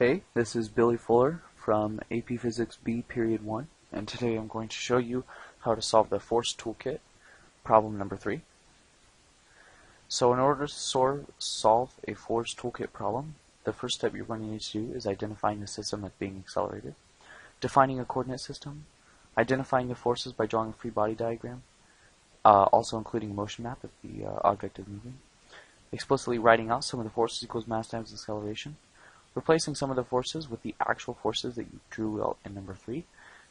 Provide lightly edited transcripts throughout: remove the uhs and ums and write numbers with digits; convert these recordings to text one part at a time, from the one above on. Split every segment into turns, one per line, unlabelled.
Hey, this is Billy Fuller from AP Physics B Period 1, and today I'm going to show you how to solve the Force Toolkit Problem number 3. So in order to solve a Force Toolkit problem, the first step you're going to need to do is identifying the system that's being accelerated, defining a coordinate system, identifying the forces by drawing a free body diagram, also including a motion map if the object is moving, explicitly writing out some of the forces equals mass times acceleration, replacing some of the forces with the actual forces that you drew out in number 3,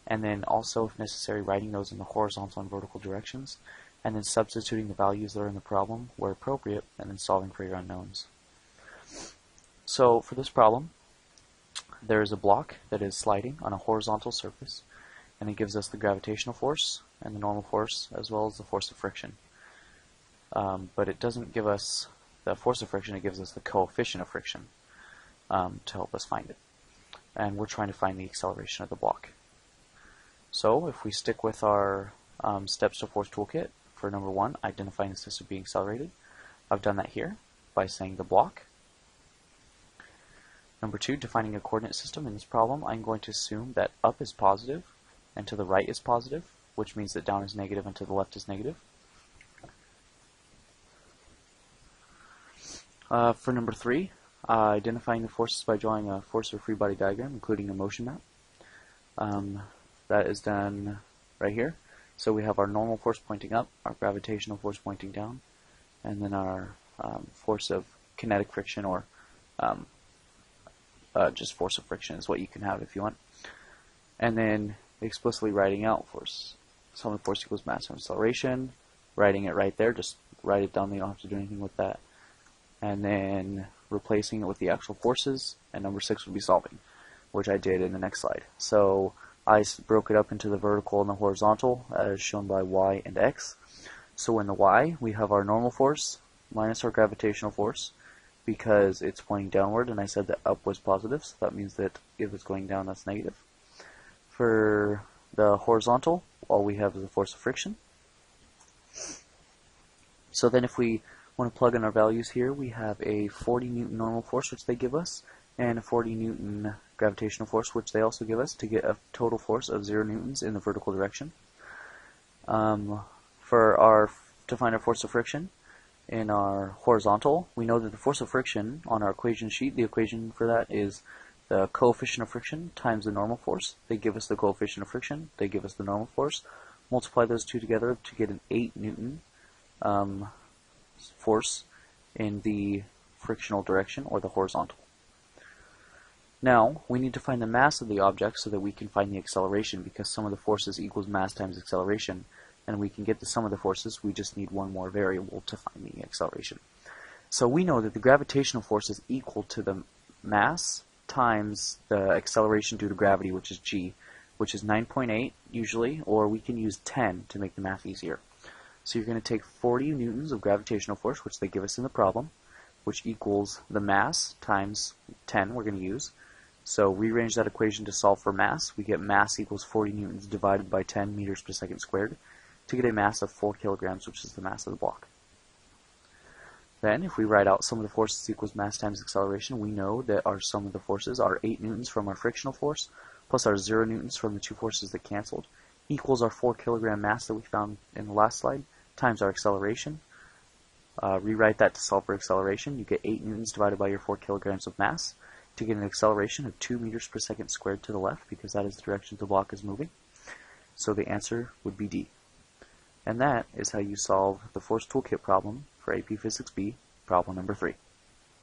and then also, if necessary, writing those in the horizontal and vertical directions, and then substituting the values that are in the problem where appropriate, and then solving for your unknowns. So for this problem, there is a block that is sliding on a horizontal surface, and it gives us the gravitational force and the normal force as well as the force of friction. But it doesn't give us the force of friction, it gives us the coefficient of friction. To help us find it. And we're trying to find the acceleration of the block. So if we stick with our steps to Force Toolkit, for number 1, identifying the system being accelerated, I've done that here by saying the block. Number 2, defining a coordinate system. In this problem, I'm going to assume that up is positive and to the right is positive, which means that down is negative and to the left is negative. For number 3, identifying the forces by drawing a force or free body diagram, including a motion map. That is done right here. So we have our normal force pointing up, our gravitational force pointing down, and then our force of kinetic friction, or just force of friction is what you can have if you want. And then explicitly writing out force. Sum of the force equals mass times acceleration, writing it right there, just write it down, you don't have to do anything with that. And then replacing it with the actual forces, and number 6 would be solving, which I did in the next slide. So I broke it up into the vertical and the horizontal as shown by y and x. So in the y, we have our normal force minus our gravitational force because it's pointing downward, and I said that up was positive, so that means that if it's going down, that's negative. For the horizontal, all we have is the force of friction. So then if we want to plug in our values here, we have a 40 Newton normal force, which they give us, and a 40 Newton gravitational force, which they also give us, to get a total force of 0 newtons in the vertical direction. To find our force of friction in our horizontal, we know that the force of friction on our equation sheet, the equation for that is the coefficient of friction times the normal force. They give us the coefficient of friction, they give us the normal force. Multiply those two together to get an 8 Newton force in the frictional direction, or the horizontal. Now, we need to find the mass of the object so that we can find the acceleration, because sum of the forces equals mass times acceleration, and we can get the sum of the forces, we just need one more variable to find the acceleration. So we know that the gravitational force is equal to the mass times the acceleration due to gravity, which is g, which is 9.8 usually, or we can use 10 to make the math easier. So you're going to take 40 newtons of gravitational force, which they give us in the problem, which equals the mass times 10 we're going to use. So rearrange that equation to solve for mass. We get mass equals 40 newtons divided by 10 meters per second squared to get a mass of 4 kilograms, which is the mass of the block. Then, if we write out sum of the forces equals mass times acceleration, we know that our sum of the forces are 8 newtons from our frictional force, plus our 0 newtons from the two forces that canceled, equals our 4 kilogram mass that we found in the last slide, times our acceleration. Rewrite that to solve for acceleration. You get 8 newtons divided by your 4 kilograms of mass to get an acceleration of 2 meters per second squared to the left, because that is the direction the block is moving. So the answer would be D. And that is how you solve the Force Toolkit problem for AP Physics B, problem number 3.